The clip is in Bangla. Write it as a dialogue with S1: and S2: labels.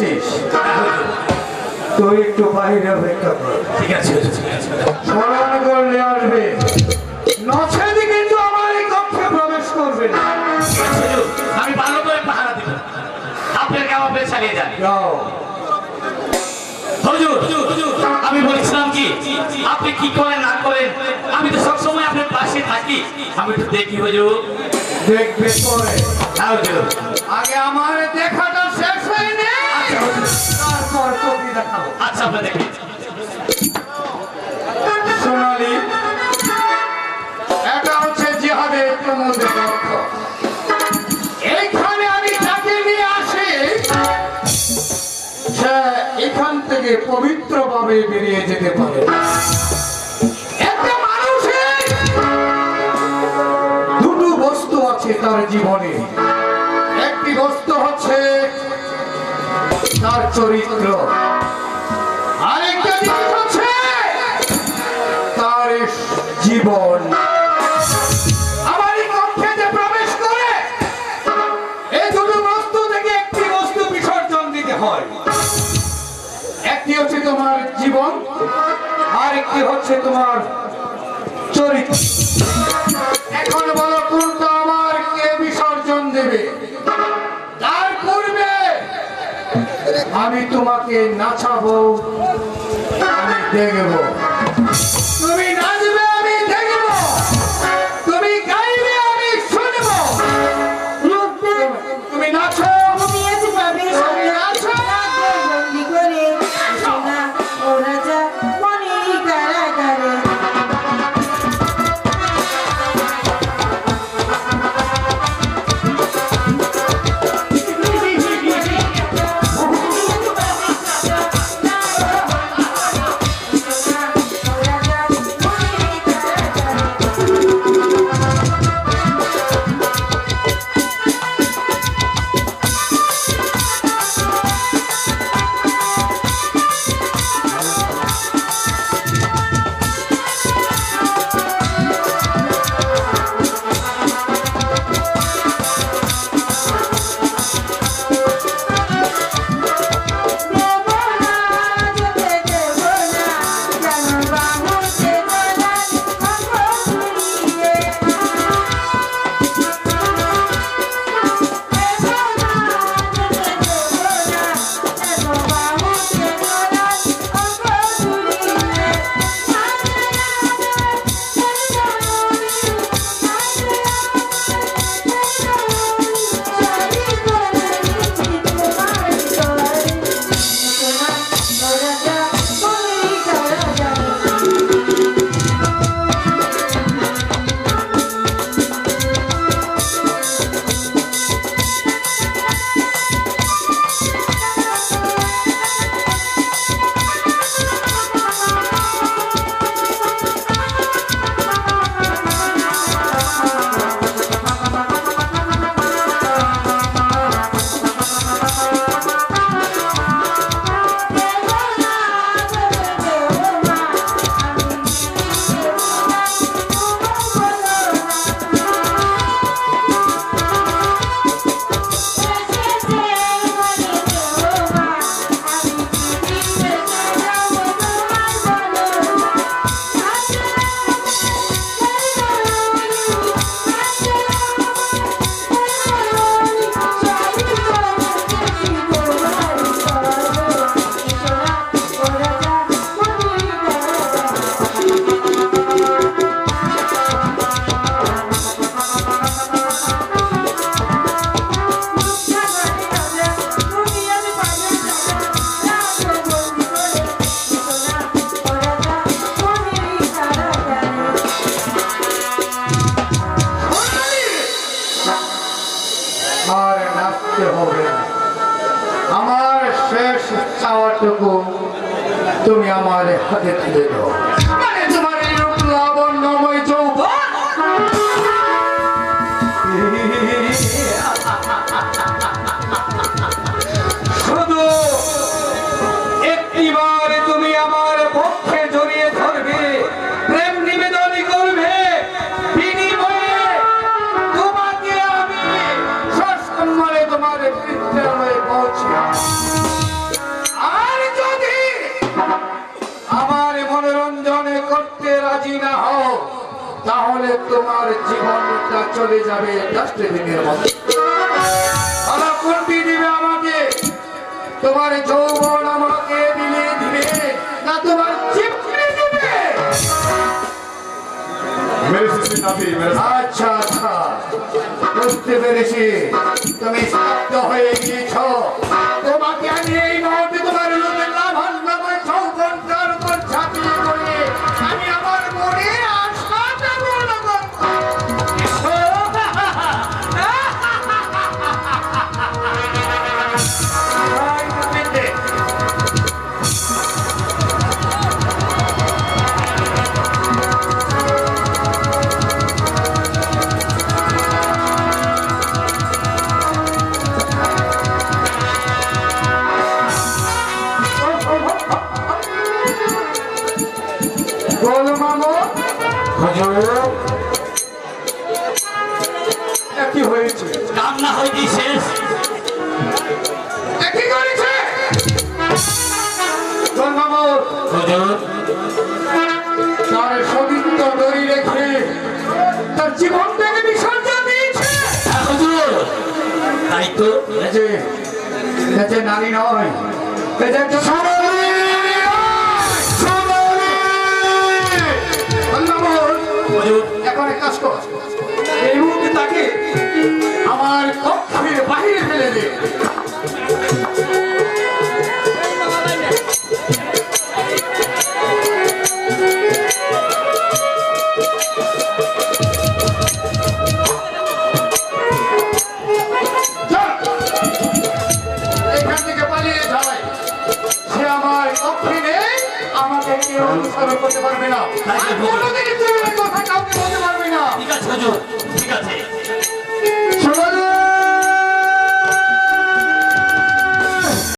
S1: এসেছিস তুই একটু বাইরে অপেক্ষা কর।
S2: ঠিক আছে
S1: স্মরণ করলে আসবে, নচেত কিন্তু আমার এই কক্ষে প্রবেশ করবে না।
S2: আমি ভালো করে পাহারা দিব, আপনার কাম আপনি চালিয়ে যান।
S1: যাও।
S2: হুজুর আমি বলছিলাম কি, আপনি কি করেন না করেন আমি তো সবসময় আপনার পাশে থাকি, আমি একটু দেখি হুজুর।
S1: দেখবে পরে,
S2: হ্যাঁ হুজুর।
S1: আগে আমার দেখাটা শেষ হয়নি, তারপর তোকে দেখাবো।
S2: আচ্ছা আপনি দেখেন।
S1: সোনালি, এটা হচ্ছে জিহাদের প্রমোদের কক্ষ। এইখানে আমি যাকে নিয়ে আসি সে এখান থেকে পবিত্রভাবে বেরিয়ে যেতে পারে। একটা মানুষের দুটো বস্তু আছে তার জীবনে, একটি বস্তু হচ্ছে তার চরিত্র, আরেকটা জিনিস হচ্ছে তার জীবন। আমার এই কক্ষে যে প্রবেশ করে এই দুটো বস্তু থেকে একটি বস্তু বিসর্জন দিতে হয়। একটি হচ্ছে তোমার জীবন, আর একটি হচ্ছে তোমার চরিত্র। এখন বলো কোনটা আমার কে বিসর্জন দেবে? তার পূর্বে আমি তোমাকে নাচাবো, আমি দেখবো। তুমি নাচবে, আমি দেখবো। তুমি গাইবে, আমি শুনবো। তুমি নাচো, তুমি নাচো। চাওয়াটুকু তুমি আমার হাতে তুলে দাও। মানে তোমার এই রূপ লাবণ্যময় যৌবন শুধু একটিবার তুমি আমার পক্ষে জড়িয়ে ধরবে, প্রেম নিবেদন করবে, বিনিময়ে তোমাকে আমি সসম্মানে তোমার পিতৃলয়ে পৌঁছে তোমার জীবনটা চলে যাবে ডাস্টবিনের মতো। আমার কোনটি দিবে আমাকে? তোমার যৌবন আমাকে দিলে দিবে, না তোমার চিপড়ে দিবে? আচ্ছা আচ্ছা, বুঝতে পেরেছি, তুমি স্তব্ধ হয়ে গিয়েছ। তোমাকে আমি এই মুহূর্তে তোমার লোকের লাভান্নময় যৌবনটার উপর ঝাঁপিয়ে পড়ে আমি আমার মনের আশাটা পূর্ণ করব। বলো মামু, কি হয়েছে?
S2: কান্না হইতে শেষ।
S1: কি করেছে তোর মামু?
S2: হুজুর,
S1: তার সতীত্ব ধরে রেখে তার জীবনটাকে বিসর্জন দিয়েছে।
S2: হ্যাঁ হুজুর, তাই তো।
S1: এ যে নারী নয়, এ যে একজন সুন্দরী।
S2: হুজুর,
S1: এখন এক কাজ কর, এই মুহূর্তে তাকে আমার কক্ষের বাহিরে ফেলে দে। এখান থেকে পালিয়ে যায়, সে আমার কক্ষে নেই, আমাকে কেউ অনুসরণ করতে পারবে না, আর কোনোদিনই তুমি এই কথা কাউকে বলতে পারবে না।
S2: ঠিক আছে হুজুর, ঠিক